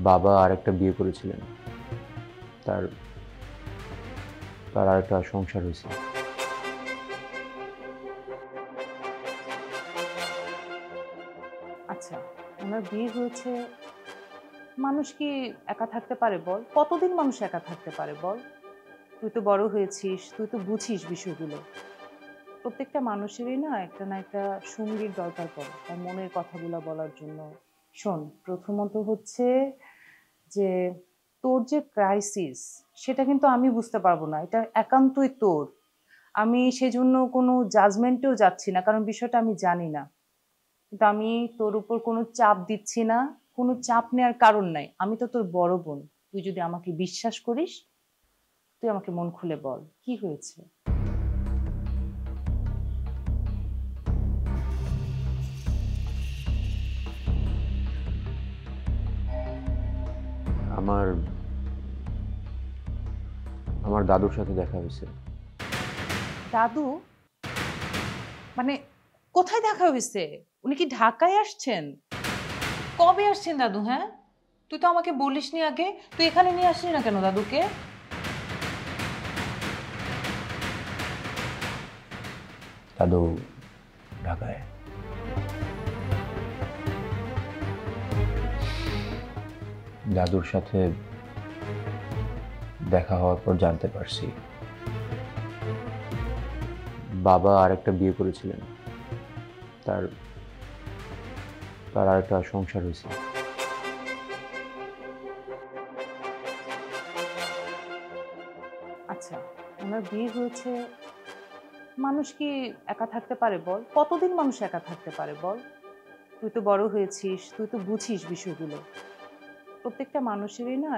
বাবা আরেকটা বিয়ে করেছিলেন। তার তার আরেকটা সংসার হয়েছে। আচ্ছা, ওনার বিয়ে হয়েছে। মানুষ কি একা থাকতে পারে বল? কতদিন মানুষ একা থাকতে পারে বল? তুই তো বড় হয়েছিস, তুই তো বুঝিস বিষয়গুলো। প্রত্যেকটা মানুষেরই না একটা সঙ্গীর দরকার পড়ে তার মনের কথাগুলো বলার জন্য। শোন, প্রথমত হচ্ছে যে তোর যে ক্রাইসিস, সেটা কিন্তু আমি বুঝতে পারবো না। এটা একান্তই তোর। আমি সেজন্য কোনো জাজমেন্টেও যাচ্ছি না, কারণ বিষয়টা আমি জানি না। কিন্তু আমি তোর উপর কোনো চাপ দিচ্ছি না, কোনো চাপ নেওয়ার কারণ নাই। আমি তো তোর বড় বোন। তুই যদি আমাকে বিশ্বাস করিস, তুই আমাকে মন খুলে বল কি হয়েছে। আমার আমার দাদুর সাথে দেখা হয়েছে। দাদু? মানে কোথায় দেখা হয়েছে? উনি কি ঢাকায় আসছেন? কবে আসছেন দাদু? হ্যাঁ, তুই তো আমাকে বলিসনি আগে। তুই এখানে নিয়ে আসলি না কেন দাদুকে? দাদু ঢাকায়। দাদুর সাথে দেখা হওয়ার পর জানতে পারছি বাবা আরেকটা বিয়ে করেছিলেন। তার তার আরেকটা সংসার হয়েছে। আচ্ছা, ওনার বিয়ে হয়েছে। মানুষ কি একা থাকতে পারে বল? কতদিন মানুষ একা থাকতে পারে বল? তুই তো বড় হয়েছিস, তুই তো বুঝিস বিষয়গুলো। প্রত্যেকটা মানুষেরই না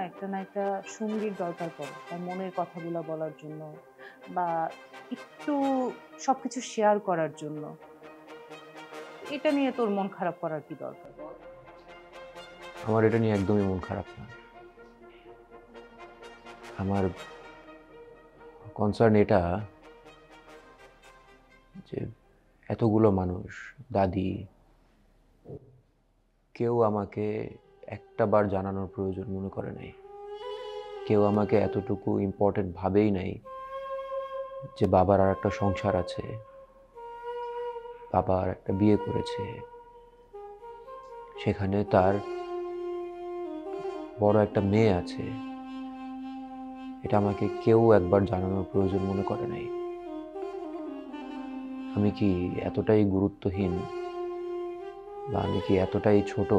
একটা সঙ্গীর দরকার পড়ে তার মনের কথাগুলো বলার জন্য, বা একটু সবকিছু শেয়ার করার জন্য। এটা নিয়ে তোর মন খারাপ করার কি দরকার বল? আমার এটা নিয়ে একদমই মন খারাপ না। আমার কনসার্ন এটা যে এতগুলো মানুষ, দাদি, কেউ আমাকে একটা বার জানানোর প্রয়োজন মনে করে নাই। কেউ আমাকে এতটুকু ইম্পর্টেন্ট ভাবেই নাই যে বাবার আর একটা সংসার আছে, বাবা আর একটা বিয়ে করেছে, সেখানে তার বড় একটা মেয়ে আছে। এটা আমাকে কেউ একবার জানানোর প্রয়োজন মনে করে নাই। আমি কি এতটাই গুরুত্বহীন, বা আমি কি এতটাই ছোট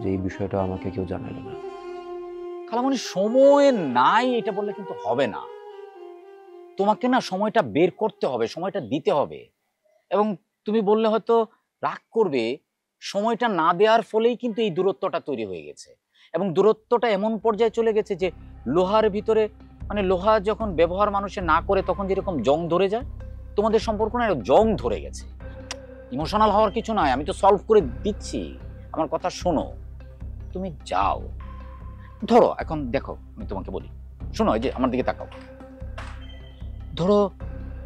যে এই বিষয়টা আমাকে কেউ জানালো না? খালামণি, সময় নাই এটা বললে কিন্তু হবে না। তোমাকে না সময়টা বের করতে হবে, সময়টা দিতে হবে। এবং তুমি বললে হয়তো রাগ করবে, সময়টা না দেওয়ার ফলেই কিন্তু এই দূরত্বটা তৈরি হয়ে গেছে। এবং দূরত্বটা এমন পর্যায়ে চলে গেছে যে লোহার ভিতরে, মানে লোহা যখন ব্যবহার মানুষে না করে তখন যেরকম জং ধরে যায়, তোমাদের সম্পর্ক না জং ধরে গেছে। ইমোশনাল হওয়ার কিছু নয়, আমি তো সলভ করে দিচ্ছি। আমার কথা শোনো, তুমি যাও। ধরো এখন দেখো, আমি তোমাকে বলি, শোনো, এই যে আমার দিকে তাকাও। ধরো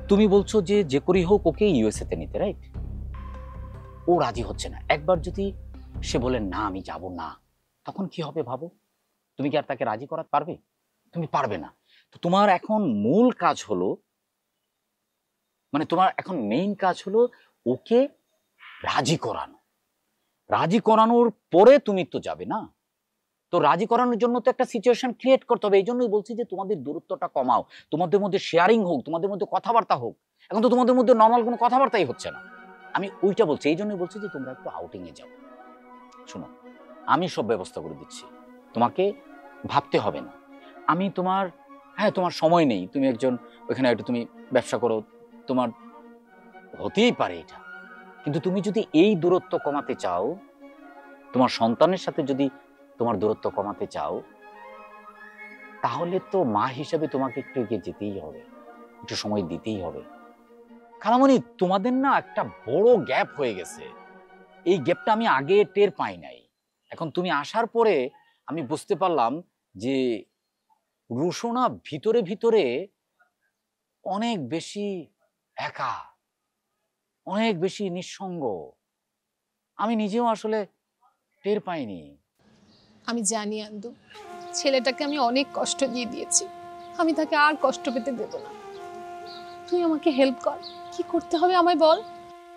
তুমি বলছো যে যে করেই হোক ওকে ইউএসএ তে নিতে, রাইট? ও রাজি হচ্ছে না। একবার যদি সে বলে না আমি যাব না, তখন কি হবে ভাবো? তুমি কি আর তাকে রাজি করাতে পারবে? তুমি পারবে না। তো তোমার এখন মূল কাজ হলো, মানে তোমার এখন মেইন কাজ হলো ওকে রাজি করানো। রাজি করানোর পরে তুমি তো যাবে না। তো রাজি করানোর জন্য তো একটা সিচুয়েশন ক্রিয়েট করতে হবে। এই জন্যই বলছি যে তোমাদের দূরত্বটা কমাও, তোমাদের মধ্যে শেয়ারিং হোক, তোমাদের মধ্যে কথাবার্তা হোক। এখন তো তোমাদের মধ্যে নর্মাল কোনো কথাবার্তাই হচ্ছে না। আমি ওইটা বলছি, এই জন্যই বলছি যে তোমরা একটু আউটিং এ যাও। শোনো, আমি সব ব্যবস্থা করে দিচ্ছি, তোমাকে ভাবতে হবে না। আমি তোমার, হ্যাঁ তোমার সময় নেই, তুমি একজন ওইখানে একটু তুমি ব্যবসা করো, তোমার হতেই পারে এটা। কিন্তু তুমি যদি এই দূরত্ব কমাতে চাও, তোমার সন্তানের সাথে যদি তোমার দূরত্ব কমাতে চাও, তাহলে তো মা হিসেবে তোমাকে একটু এগিয়ে যেতেই হবে, একটু সময় দিতেই হবে। খালামণি, তোমাদের না একটা বড় গ্যাপ হয়ে গেছে। এই গ্যাপটা আমি আগে টের পাই নাই। এখন তুমি আসার পরে আমি বুঝতে পারলাম যে রুশোনা ভিতরে ভিতরে অনেক বেশি একা, অনেক বেশি নিঃসঙ্গ। আমি নিজেও আসলে টের পাইনি। আমি জানি আন্দু, ছেলেটাকে আমি অনেক কষ্ট দিয়ে দিয়েছি, আমি তাকে আর কষ্ট পেতে দেব না। তুই আমাকে হেল্প কর, কি করতে হবে আমায় বল।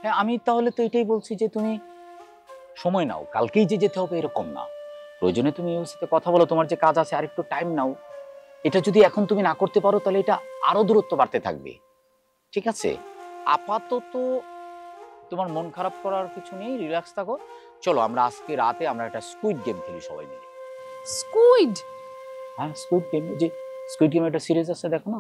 হ্যাঁ, আমি তাহলে তো এটাই বলছি যে তুমি সময় নাও, কালকেই যে যেতে হবে এরকম না। প্রয়োজনে তুমি ওর সাথে কথা বলো, তোমার যে কাজ আছে আর একটু টাইম নাও। এটা যদি এখন তুমি না করতে পারো তাহলে এটা আরো দূরত্ব বাড়তে থাকবে। ঠিক আছে, আপাতত তোমার মন খারাপ করার কিছু নেই, রিল্যাক্স থাকো। চলো আমরা আজকে রাতে আমরা একটা স্কুইড গেম খেলি সবাই মিলে। স্কুইড? হ্যাঁ, স্কুইড গেম, যে স্কুইড গেম একটা সিরিজ আছে, দেখো না?